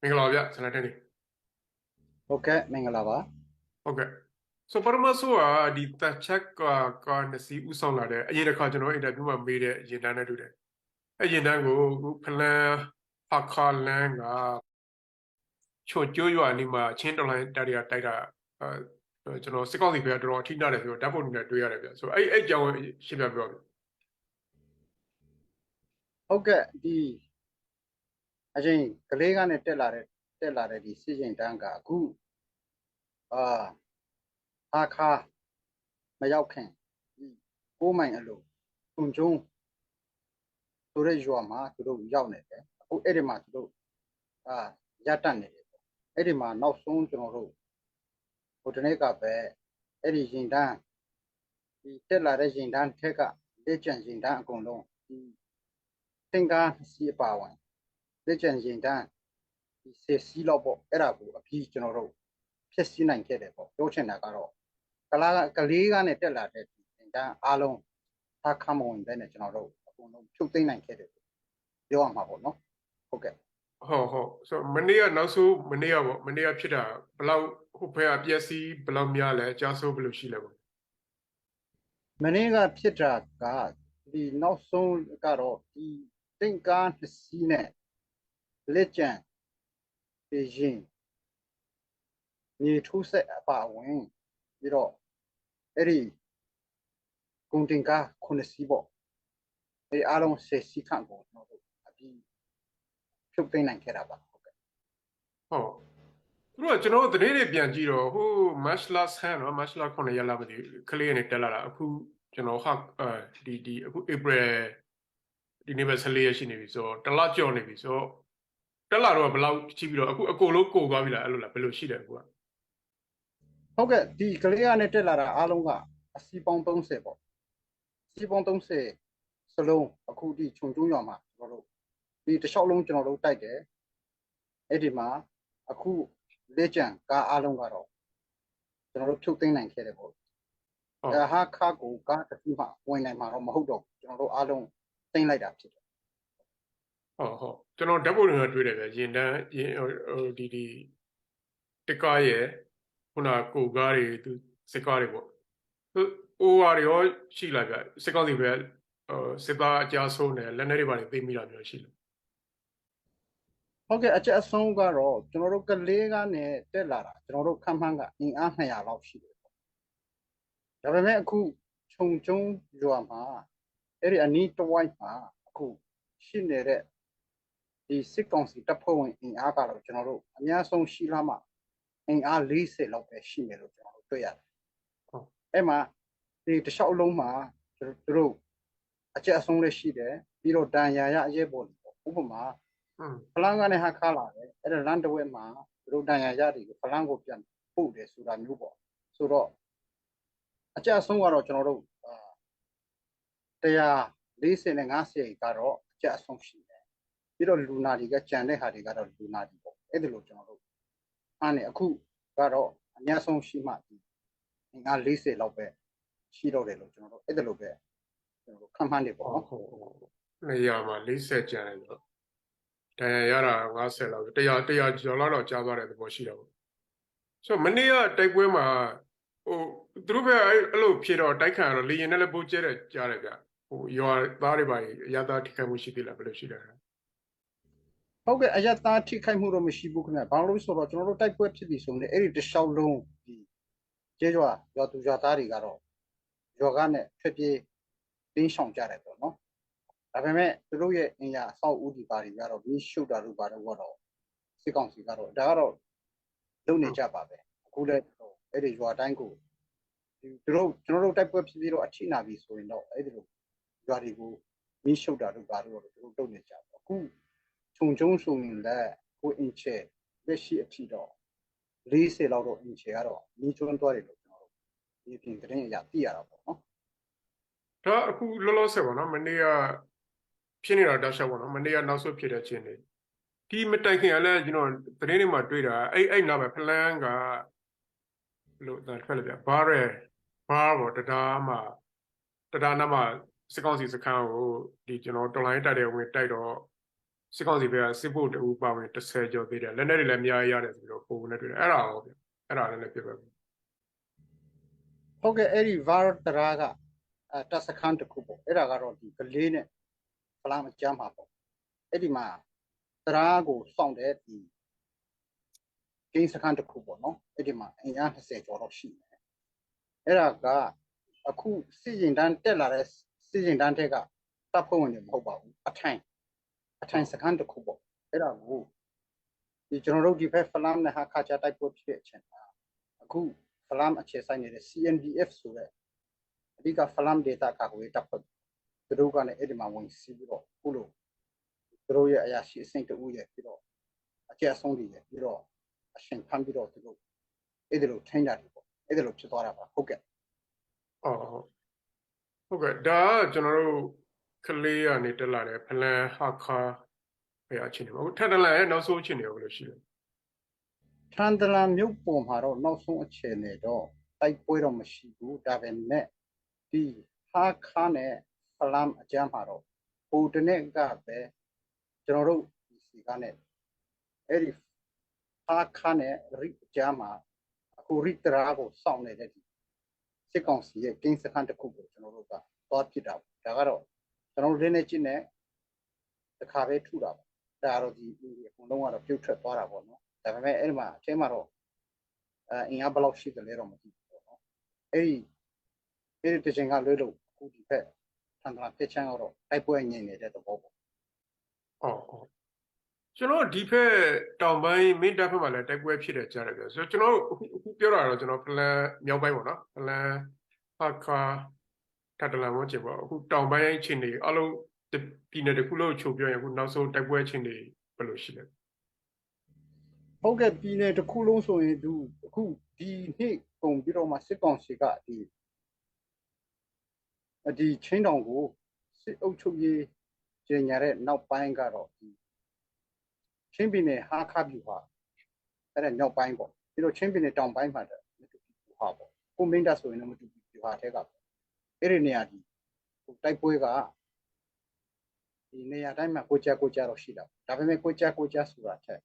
င်္ဂလာပါဗျဆန္ဒတဲ့နေဟုတ်ကဲ့မင်္ဂလာပါဟုတ်ကဲ့ဆိုပရမဆိုကဒီတက်ချက်ကနစီဥဆောင်လာတဲ့အရင်တစ်ခါကျွန်တော်အင်တာဗျူးမှာမေးတဲ့ရင်တန်းနဲ့တူတယ်အဲ့ရင်တန်းကိုအခုဖလန်အခါလန်ကချွတ်ကျိုးရွာနေမှာချင်းတော်လိုင်းတက်ရတိုက်တာကျွန်တော်စစ်ကောက်စီဖေကတော်တော်အထိနာတယ်ဆိုတော့ဓာတ်ပုံတွေနဲ့တွေ့ရတယ်ဗျဆိုအဲ့အကြောင်းရှင်းပြပြောပြဟုတ်ကဲ့ဒီအရင်ကလေးကနေတက်လာတဲ့ဒီစစ်ရင်တန်းကအခုအခါမရောက်ခင်ဒီ6မိုင်အလိုုံကျုံဆိုတဲ့ရွာမှာသူတို့ရောက်နေတယ်အခုအဲ့ဒီမှာသူတို့ရတတ်နေတယ်အဲ့ဒီမှာနောက်ဆုံးကျွန်တော်တို့ဟိုတနေ့ကပဲအဲ့ဒီရင်တန်းဒီတက်လာတဲ့ရင်တန်းထက်ကလက်ကျန်ရင်တန်းအကုန်လုံးဒီသင်္ကားစီအပါဝင်လက်ကျန်ရင်တန်းဒီစစ်စီးလောက်ပေါ့အဲ့ဒါကိုအပြီးကျွန်တော်တို့ဖြစ်စည်းနိုင်ခဲ့တယ်ပေါ့ပြောချင်တာကတော့ကလေးကနေတက်လာတဲ့ရင်တန်းအားလုံးထားခမဝင်တဲ့နဲ့ကျွန်တော်တို့အကုန်လုံးဖြုတ်သိမ်းနိုင်ခဲ့တယ်ပြောရမှာပေါ့နော်ဟုတ်ကဲ့ဟုတ်ဆိုမနေ့ကနောက်ဆုံးမနေ့ကပေါ့မနေ့ကဖြစ်တာဘလောက်ဟိုဘက်ကပျက်စီးဘလောက်များလဲအကျဆိုးဘယ်လိုရှိလဲပေါ့မနေ့ကဖြစ်တာကဒီနောက်ဆုံးကတော့ဒီတင်ကားနှစ်စီးနဲ့လက်ကျန်ဒီရင်မြေထိုးဆက်အပါဝင်ပြီးတော့အဲ့ဒီကုန်တင်ကား9စီးပေါ့အဲ့အားလုံး10စီးခန့်ကိုကျွန်တော်တို့အပြီးဖြုတ်သိမ်းနိုင်ခဲ့တာပါဟုတ်ကဲ့ဟုတ်သူတို့ကကျွန်တော်သတင်းတွေပြန်ကြည့်တော့ဟိုမတ်လဆန်နော်မတ်လ9ရက်လာမသိကလေးနဲ့တက်လာတာအခုကျွန်တော်ဟာဒီအခုဧပြီဒီနေ့ပဲ14ရက်ရှိနေပြီဆိုတော့တစ်လကျော်နေပြီဆိုတော့တက်လာတော့ဘယ်လောက်ချိပြီးတော့အခုအကုန်လုံးကိုသွားပြီလားအဲ့လိုလားဘယ်လိုရှိတယ်အခုကဟုတ်ကဲ့ဒီကလေးကနေတက်လာတာအားလုံးကအစီပေါင်း30ပေါ့စီပေါင်း30စလုံးအခုဒီခြုံကျုံရွာမှာကျွန်တော်တို့ဒီတစ်လျှောက်လုံးကျွန်တော်တို့တိုက်တယ်အဲ့ဒီမှာအခုလက်ကျန်ကားအားလုံးကတော့ကျွန်တော်တို့ဖြုတ်သိမ်းနိုင်ခဲ့တယ်ပေါ့ဟာခါကိုကားတစ်ခုမှဝင်နိုင်မှာတော့မဟုတ်တော့ကျွန်တော်တို့အားလုံးသိမ်းလိုက်တာဖြစ်တယ်ဟုတ်ကျွန်တော်ဓာတ်ပုံတွေတွေ့တယ်ဗျရင်တန်းရင်ဒီတကားရဲ့ခုနကိုကားတွေသူစစ်ကားတွေပေါ့သူအိုးဝါတွေရောရှိလာဗျစစ်ကောင်းစီပဲစစ်သားအကြဆုံးတယ်လက်နေတွေပါနေသိမိတာမျိုးရှိလို့ဟုတ်ကဲ့အချက်အဆုံးကတော့ကျွန်တော်တို့ကလေးကနေတက်လာတာကျွန်တော်တို့ခန့်မှန်းကအင်အား200လောက်ရှိတယ်ပေါ့ဒါပေမဲ့အခုခြုံကျုံရွာမှာအဲ့ဒီအနီးတစ်ဝိုက်မှာအခုရှိနေတဲ့ဒီစစ်ကောင်စီတပ်ဖွဲ့ဝင်အင်အားကတော့ကျွန်တော်တို့အများဆုံးရှိလာမှအင်အား40လောက်ပဲရှိနေလို့ကျွန်တော်တို့တွေ့ရတယ်အဲ့မှာဒီတစ်လျှောက်လုံးမှာသူတို့အချက်အဆုံးလည်းရှိတယ်ပြီးတော့ဒဏ်ရာရအရေးပေါ်ဥပမာဖလန်းကနေဟာခါလာတယ်အဲ့ဒါလမ်းတစ်ဝက်မှာသူတို့ဒဏ်ရာရတယ်ဖလန်းကိုပြန်ပို့တယ်ဆိုတာမျိုးပေါ့ဆိုတော့အချက်အဆုံးကတော့ကျွန်တော်တို့140နဲ့50ကတော့အချက်အဆုံးရှိတယ်ပြီးတော့လူနာတွေကကြံတဲ့ဟာတွေကတော့လူနာတွေပေါ့အဲ့ဒါလို့ကျွန်တော်တို့အားနဲ့အခုကတော့အများဆုံးရှိမှဒီငါ40လောက်ပဲရှိတော့တယ်လို့ကျွန်တော်တို့အဲ့ဒါလို့ပဲကျွန်တော်တို့ခံမှန်းနေပေါ့နော်နေရာမှာ40ကျန်တယ်ဆိုတော့ဒဏ်ရာရတာ50လောက်100ကျော်လောက်ကြားသွားတဲ့သဘောရှိတာပေါ့ဆိုမနေ့ကတိုက်ပွဲမှာဟိုသူတို့ပဲအဲ့လိုဖြစ်တော့တိုက်ခံရတော့လေရင်နဲ့လည်းပိုးကျဲတယ်ကြားတယ်ဗျဟိုရွာသားတွေပါရသားထိခိုက်မှုရှိသေးလားဘယ်လိုရှိလဲဟုတ်ကဲ့အရသားထိခိုက်မှုတော့မရှိဘူးခင်ဗျဘာလို့ဆိုတော့ကျွန်တော်တို့တိုက်ပွဲဖြစ်ပြီဆိုရင်အဲ့ဒီတစ်လျှောက်လုံးဒီကျေးရွာသူရွာသားတွေကတော့ရွာကနဲ့ဖြစ်ပြီးတင်းရှောင်ကြတယ်ပေါ့နော်ဒါပေမဲ့သူတို့ရဲ့အင်ယာအဆောက်အဦဒီပါတွေကတော့ဒီရှုပ်တာလို့ပါတော့စစ်ကောင်စီကတော့ဒါကတော့လုံနေကြပါပဲအခုလည်းအဲ့ဒီရွာတိုင်းကိုသူတို့ကျွန်တော်တို့တိုက်ပွဲဖြစ်ပြီးတော့အထိနာပြီဆိုရင်တော့အဲ့ဒီလိုရွာတွေကိုမီးရှုပ်တာလို့ပါတော့သူတို့လုပ်နေကြပါအခုခြုံကျုံဆိုရင်လည်းကိုအင်ချေလက်ရှိအထိတော့40လောက်တော့အင်ချေကတော့မီးကျွန်းသွားတယ်လို့ကျွန်တော်တို့ဒီပြင်သတင်းအရသိရတာပေါ့နော်ဒါအခုလောလောဆယ်ပေါ့နော်မနေ့ကဖြစ်နေတာတောက်လျှောက်ပေါ့နော်မနေ့ကနောက်ဆုံးဖြစ်တဲ့ချင်းတွေဒီမတိုင်ခင်ကလည်းကျွန်တော်သတင်းတွေမှာတွေ့တာအဲ့နာပဲဖလန်းကလို့ဒါထွက်လို့ပြဘားပေါ့တရားနာမှာစစ်ကောင်စီစခန်းကိုဒီကျွန်တော်တော်လိုင်းတိုက်တဲ့ဝင်တိုက်တော့ စစ်ကောင်စီဘက်ကစစ်ဖို့တူပါဝင်30ကျော်သေးတယ်လက်နက်တွေလည်းအများကြီးရတယ်ဆိုတော့ပုံနဲ့တွေ့တယ်အဲ့ဒါရောဗျအဲ့ဒါလည်းပြပဲ ဟုတ်ကဲ့အဲ့ဒီ var တရာကတပ်စခန်းတစ်ခုပေါ့အဲ့ဒါကတော့ဒီကလေးနဲ့ဖလားမကြမ်းမှာပေါ့အဲ့ဒီမှာတရာကိုစောင့်တဲ့ဒီဂိမ်းစခန်းတစ်ခုပေါ့နော်အဲ့ဒီမှာအင်အား20ကျော်တော့ရှိတယ်အဲ့ဒါကအခုစစ်ရင်တန်းတက်လာတဲ့စစ်ရင်တန်းထက်ကတပ်ဖွဲ့ဝင်တွေမဟုတ်ပါဘူးအထိုင်စခန်းတစ်ခုပေါ့အဲ့ဒါကိုဒီကျွန်တော်တို့ဒီဘက်ဖလမ်နဲ့ဟာခါချတိုက်ပွဲဖြစ်တဲ့အချိန်မှာအခုဖလမ်အခြေဆိုင်နေတဲ့ CNDF ဆိုတဲ့အဓိကဖလမ်ဒေတာကာကွယ်တပ်ဖွဲ့သူတို့ကလည်းအဲ့ဒီမှာဝင်စီးပြီးတော့ခုလိုသူတို့ရဲ့အရာရှိအဆင့်တူရဲ့ပြီးတော့အကျအဆုံးတွေရဲ့ပြီးတော့အရှင်ဖမ်းပြီးတော့သူတို့အဲ့ဒီလိုထိန်းတာတွေပေါ့အဲ့ဒီလိုဖြစ်သွားတာပါဟုတ်ကဲ့ဟုတ်ကဲ့ဒါကကျွန်တော်တို့ကလေးကနေတက်လာတဲ့ဖလန်ဟာခါပဲအချင်းတွေပေါ့ထက်တလန်ရဲ့နောက်ဆုံးအချင်းတွေဘယ်လိုရှိလဲထန်တလန်မြို့ပေါ်မှာတော့နောက်ဆုံးအခြေအနေတော့တိုက်ပွဲတော့မရှိဘူးဒါပေမဲ့ဒီဟာခါနဲ့ဖလမ်အကြမ်းမှာတော့ဟိုတနေ့ကပဲကျွန်တော်တို့ဒီစီကနဲ့အဲ့ဒီဟာခါနဲ့ရိအကြမ်းမှာအခုရိတရာကိုစောင့်နေတဲ့ဒီစစ်ကောင်စီရဲ့ကင်းစခန်းတစ်ခုကိုကျွန်တော်တို့ကသွားဖြစ်တာဒါကတော့ကျွန်တော်တို့လင်းနေချင်းနဲ့တခါပဲထုတာပါဒါကတော့ဒီအကုန်လုံးကတော့ပြုတ်ထွက်သွားတာပေါ့နော်ဒါပေမဲ့အဲ့ဒီမှာအထဲမှာတော့အင်အားဘယ်လောက်ရှိတယ်လဲတော့မသိဘူးပေါ့နော်အဲ့ဒီတချင်ကလွဲလို့အခုဒီဘက်ထန်တလာဖြစ်ချမ်းတော့တိုက်ပွဲငြိမ်နေတဲ့သဘောပေါ့ကျွန်တော်ဒီဘက်တောင်ပိုင်းမင်းတပ်ဘက်မှာလည်းတိုက်ပွဲဖြစ်တယ်ကြားတယ်ဆိုတော့ကျွန်တော်အခုပြောတာတော့ကျွန်တော်ဖလန်မြောက်ပိုင်းပေါ့နော်ဖလန်ဟာခါထပ်တလန်ဝန်းကျင်ပေါ့အခုတောင်ပိုင်းချင်းတွေအလုံးပြည်နယ်တစ်ခုလုံးချုပ်ပြောရင်အခုနောက်ဆုံးတိုက်ပွဲချင်းတွေဘယ်လိုရှိလဲဟုတ်ကဲ့ပြည်နယ်တစ်ခုလုံးဆိုရင်သူအခုဒီနေ့ကုန်ပြီးတော့မှစစ်ကောင်စီကဒီချင်းတောင်ကိုစစ်အုပ်ချုပ်ရေးကျင်ညာတဲ့နောက်ပိုင်းကတော့ဒီချင်းပြည်နယ်ဟာခါပြူဟာအဲ့ဒါမြောက်ပိုင်းပေါ့ပြီးတော့ချင်းပြည်နယ်တောင်ပိုင်းမှာမတူပြူဟာပေါ့ကိုမင်းတပ်ဆိုရင်လည်းမတူပြူဟာထဲကအဲ့ဒီနေရာဒီတိုက်ပွဲကဒီနေရာတိုင်းမှာကိုကြတော့ရှိတာဒါပေမဲ့ကိုကြဆိုတာထက်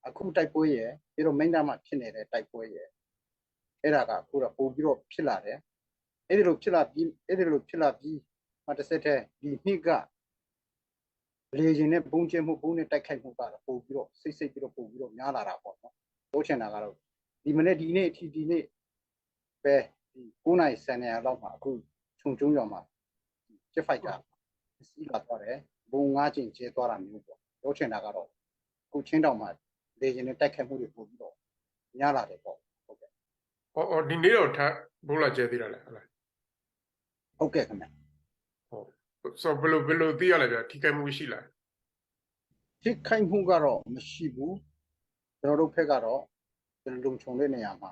အခုတိုက်ပွဲရယ်ပြီးတော့မင်းတပ်မှာဖြစ်နေတဲ့တိုက်ပွဲရယ်အဲ့ဒါကအခုတော့ပို့ပြီးတော့ဖြစ်လာတယ်အဲ့ဒီလိုဖြစ်လာပြီးမတစ်ဆက်တည်းဒီနှစ်ကလေရင်နဲ့ပုံကျင်းမှုပုံနဲ့တိုက်ခိုက်မှုကတော့ပို့ပြီးတော့စိတ်ပြီးတော့ပို့ပြီးတော့များလာတာပေါ့နော်ပြောချင်တာကတော့ဒီမနေ့ဒီနေ့အထိဒီနေ့ပဲဒီ9နိုင်10နေရာလောက်မှာအခုခြုံကျုံရွာမှာစစ်ဖိုက်ကစီးလာသွားတယ်ဘုံ9ချိန်ကျဲသွားတာမျိုးပေါ့ပြောချင်တာကတော့အခုချင်းတောင်မှာလေရင်နဲ့တိုက်ခိုက်မှုတွေပို့ပြီးတော့များလာတယ်ပေါ့ဟုတ်ကဲ့ဒီနေ့တော့ထပ်ဘုံလာကျဲသေးတာလဲဟုတ်လားဟုတ်ကဲ့ခင်ဗျဟုတ်ဆိုဘယ်လိုသိရလဲဗျထိခိုက်မှုရှိလားထိခိုက်မှုကတော့မရှိဘူးကျွန်တော်တို့ဖက်ကတော့ကျွန်တော်လုံခြုံတဲ့နေရာမှာ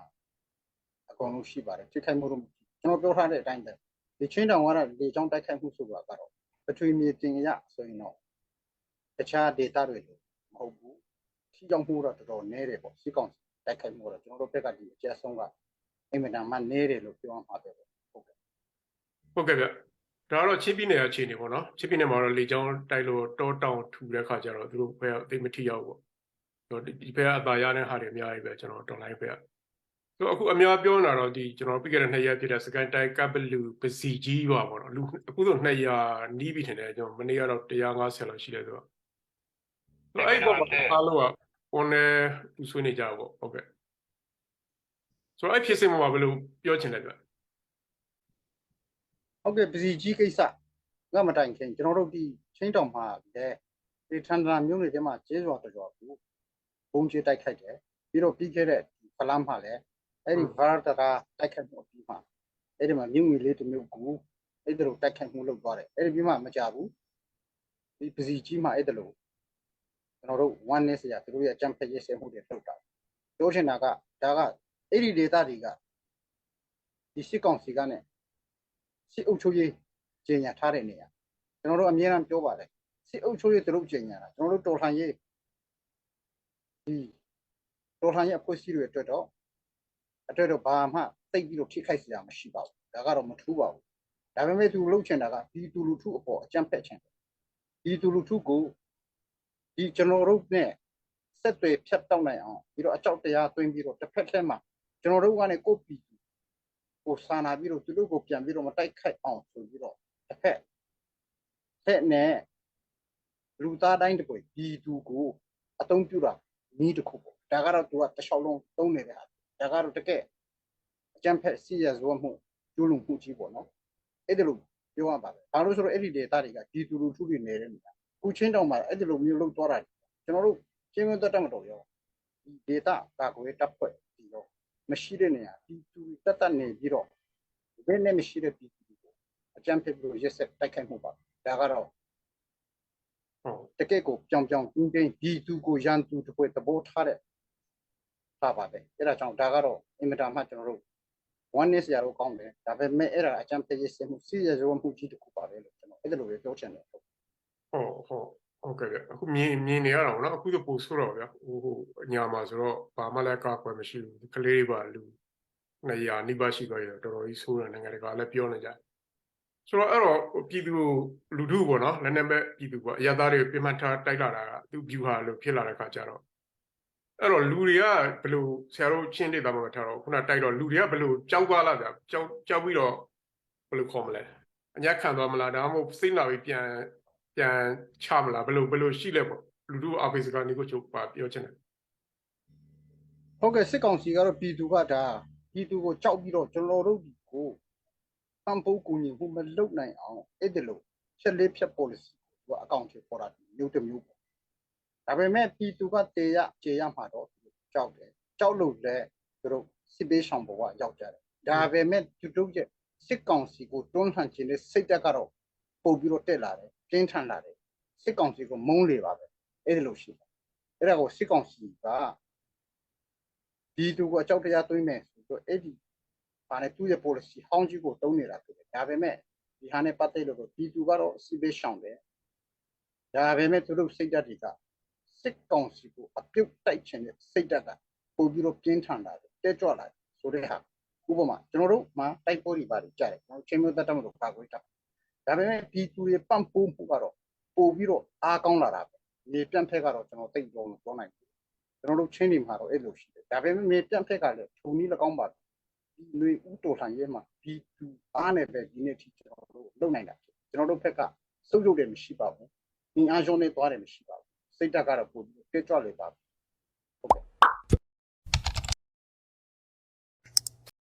အကုန်လုံးရှိပါတယ်ထိခိုက်မှုတော့ကျွန်တော်ပြောထားတဲ့အတိုင်းပဲဒီချင်းတောင်ကတော့လေချောင်းတိုက်ခိုက်မှုဆိုတာကတော့ပထဝီမြေတင်ရဆိုရင်တော့တခြား data တွေလို့မဟုတ်ဘူးထိကြောင့်မှုတော့တော်တော်နည်းတယ်ပေါ့စစ်ကောင်တိုက်ခိုက်မှုတော့ကျွန်တော်တို့ဖက်ကဒီအကျဆုံးကအင်မတန်မှနည်းတယ်လို့ပြောမှာပဲဟုတ်ကဲ့ဗျဒါတော့ချင်းပြည်နယ်အခြေအနေပေါ့နော်ချင်းပြည်နယ်မှာတော့လေကြောင်းတိုက်လို့တောတောင်ထူတဲ့ခါကျတော့သူတို့ဘက်သိမထိရောက်ပေါ့ဒီဘက်ကအသာရတဲ့ဟာတွေအများကြီးပဲကျွန်တော်တော်လိုင်းဘက်ကဆိုအခုအများပြောနေတာတော့ဒီကျွန်တော်ပြီးခဲ့တဲ့2ရက်ဖြစ်တဲ့စကိုင်းတိုင်းကပ်ဘလူပစီကြီးပါပေါ့နော်လူအခုဆို200နီးပြီထင်တယ်ကျွန်တော်မနေ့ကတော့150လောက်ရှိတယ်ဆိုတော့အဲ့ပေါ်မှာအားလုံးကပေါ်နေဆွေးနေကြပေါ့ဟုတ်ကဲ့ဆိုတော့အဲ့ဖြစ်စဉ်မှာဘယ်လိုပြောချင်လဲဗျဟုတ်ကဲ့ပစီကြီးကိစ္စကမတိုင်ခင်ကျွန်တော်တို့ဒီချင်းတောင်မှာလည်းဒီထန်တရာမြို့နယ်ထဲမှာကျေးရွာတော်ကိုဘုံချတိုက်ခိုက်တယ်ပြီးတော့ပြီးခဲ့တဲ့ဖလမ်းမှာလည်းအဲ့ဒီဘာတာတိုက်ခိုက်မှုပြီးမှအဲ့ဒီမှာမြို့ငွေလေးတစ်မျိုးကိုအဲ့ဒီလိုတိုက်ခိုက်မှုလုပ်သွားတယ်အဲ့ဒီပြီးမှမကြဘူးဒီပစီကြီးမှာအဲ့ဒီလိုကျွန်တော်တို့ one နဲ့ဆရာသူတို့ရဲ့အကြံဖက်ရေးဆဲမှုတွေလုပ်တာပြောချင်တာကဒါကအဲ့ဒီ data တွေကဒီစစ်ကောင်စီကနဲ့စစ်အုပ်ချုပ်ရေးကျင်ညာထားတဲ့နေရာကျွန်တော်တို့အမြဲတမ်းပြောပါတယ်စစ်အုပ်ချုပ်ရေးသူတို့ကျင်ညာတာကျွန်တော်တို့တော်လှန်ရေးဒီတော်လှန်ရေးအဖွဲ့အစည်းတွေအတွက်တော့ဘာမှသိပြီးတော့ထိခိုက်စရာမရှိပါဘူးဒါကတော့မထူးပါဘူးဒါပေမဲ့သူလှုပ်ချင်တာကဒီတူလူထုအပေါ်အကြမ်းဖက်ခြင်းဒီတူလူထုကို ဒီကျွန်တော်တို့နဲ့ဆက်သွယ်ဖြတ်တောက်နိုင်အောင်ပြီးတော့အကြောက်တရားသွင်းပြီးတော့တစ်ဖက်ထဲမှာကျွန်တော်တို့ကနေကိုပြည်ကိုစာနာပြီးတော့သူတို့ကိုပြန်ပြီးတော့မတိုက်ခိုက်အောင်ဆိုပြီးတော့တစ်ဖက်ဆက်နဲ့လူသားတိုင်းတကွဒီသူကိုအသုံးပြုတာနီးတစ်ခုပေါ့ဒါကတော့သူကတစ်လျှောက်လုံးသုံးနေတဲ့ဟာဒါကတော့တကယ်အကြံဖက်စီရဇဝတ်မှုကျူးလွန်မှုကြီးပေါ့နော်အဲ့ဒါလို့ပြောရပါပဲဘာလို့ဆိုတော့အဲ့ဒီ data တွေကဒီသူလူထုတွေနေတဲ့နေရာခုချင်းတောင်မှာအဲ့ဒါလိုမျိုးလောက်သွားတာကျွန်တော်တို့ချင်းမျိုးတက်မတော်ရောဒီ data ကာကွယ်တပ်ဖွဲ့ပြီးတော့မရှိတဲ့နေရာဒီသူတက်နေပြီးတော့ဘယ်နဲ့မရှိတဲ့ဒီသူကိုအကြံဖက်ပြီးရက်ဆက်တိုက်ခိုက်မှုပါဒါကတော့တကယ့်ကိုပြောင်ပြောင်တင်းတင်းဒီသူကိုရန်သူတစ်ဖွဲ့သဘောထားတဲ့ထားပါပဲအဲ့ဒါကြောင့်ဒါကတော့အင်မတန်မှကျွန်တော်တို့ oneness ရတော့ကောင်းတယ်ဒါပေမဲ့အဲ့ဒါအကြံဖက်ရစမှုစီရဇဝမှုကြီးတစ်ခုပါပဲလို့ကျွန်တော်အဲ့ဒါလိုပဲပြောချင်တယ်ဟုတ်ကဲ့ဗျအခုမြင်နေရတော့เนาะအခုတော့ပို့ဆိုးတော့ဗျာဟိုညာမှာဆိုတော့ဘာမှလည်းကာကွယ်မရှိဘူးကလေးတွေပါလူ200နိဗ္ဗာန်ရှိသွားရတော့တော်တော်ကြီးဆိုးတယ်နိုင်ငံတကာလည်းပြောနေကြဆိုတော့အဲ့တော့ပြည်သူလူထုပေါ့နော်လက်နက်မဲ့ပြည်သူပေါ့အရသားတွေပြမှတ်ထားတိုက်လာတာကသူ့ view ဟာလို့ဖြစ်လာတဲ့ခါကျတော့အဲ့တော့လူတွေကဘယ်လိုဆရာတို့ချင်းနေတာမှမထားတော့ခုနတိုက်တော့လူတွေကဘယ်လိုကြောက်သွားလားဗျာကြောက်ပြီးတော့ဘယ်လိုခေါ်မလဲအညက်ခံသွားမလားဒါမှမဟုတ်စိတ်လာပြီးပြန်ချမလားဘယ်လိုရှိလဲပေါ့လူထုအပိစကနေကိုချုပ်ပါပြောချင်တယ်ဟုတ်ကဲ့စစ်ကောင်စီကတော့ပြည်သူကဒါပြည်သူကိုကြောက်ပြီးတော့ကျွန်တော်တို့ကိုပံ့ပိုးကူညီမှုမလုပ်နိုင်အောင်အဲ့ဒါလို့ချက်လေးဖြတ် policy ကိုအကောင့်ထဲပေါ်တာမျိုးတစ်မျိုးပေါ့ဒါပေမဲ့ပြည်သူကတေရကျေရမှာတော့ကြောက်တယ်ကြောက်လို့လဲသူတို့စစ်ပေးဆောင်ပေါ်ကရောက်ကြတယ်ဒါပေမဲ့သူတို့ရဲ့စစ်ကောင်စီကိုတွန်းလှန်ခြင်းနဲ့စိတ်တက်ကတော့ပို့ပြီးတော့တက်လာတယ်ပြင်းထန်လာတယ်စစ်ကောင်စီကိုမုန်းလေပါပဲအဲ့ဒါလို့ရှိတယ်အဲ့ဒါကိုစစ်ကောင်စီကဒီသူကိုအကြောက်တရားသွင်းမယ်ဆိုတော့အဲ့ဒီဘာလဲသူ့ရဲ့ policy ဟောင်းကြီးကိုတုံးနေတာဖြစ်တယ်ဒါပေမဲ့ဒီဟာနဲ့ပတ်သက်လို့ဒီသူကတော့စစ်ပေးဆောင်တယ်ဒါပေမဲ့သူတို့စိတ်ဓာတ်တွေကစစ်ကောင်စီကိုအပြုတ်တိုက်ချင်တဲ့စိတ်ဓာတ်ကပို့ပြီးတော့ပြင်းထန်လာတယ်တဲကြွလာတယ်ဆိုတဲ့ဟာဥပမာကျွန်တော်တို့မှာတိုက်ပွဲတွေပါတယ်ကြားတယ်ကျွန်တော်ချင်းမျိုးတက်မလို့ကာကွယ်တာဒါပေမဲ့ဒီသူတွေပန့်ပိုးမှုကတော့ပို့ပြီးတော့အားကောင်းလာတာပဲမြေပြန့်ဖက်ကတော့ကျွန်တော်သိပြောလို့ပြောနိုင်တယ်ကျွန်တော်တို့ချင်းနေမှာတော့အဲ့လိုရှိတယ်ဒါပေမဲ့မြေပြန့်ဖက်ကလည်းထုံနည်း၎င်းပါဒီလူဦးတော်လှန်ရေးမှာဒီသူအားနဲ့ပဲဒီနေ့ထိကျွန်တော်တို့လုံနိုင်တာကျွန်တော်တို့ဘက်ကစုပ်ရုပ်တယ်မရှိပါဘူးဒီအားရုံးနဲ့သွားတယ်မရှိပါဘူးစိတ်ဓာတ်ကတော့ပို့ပြီးတက်ကြွလေပါ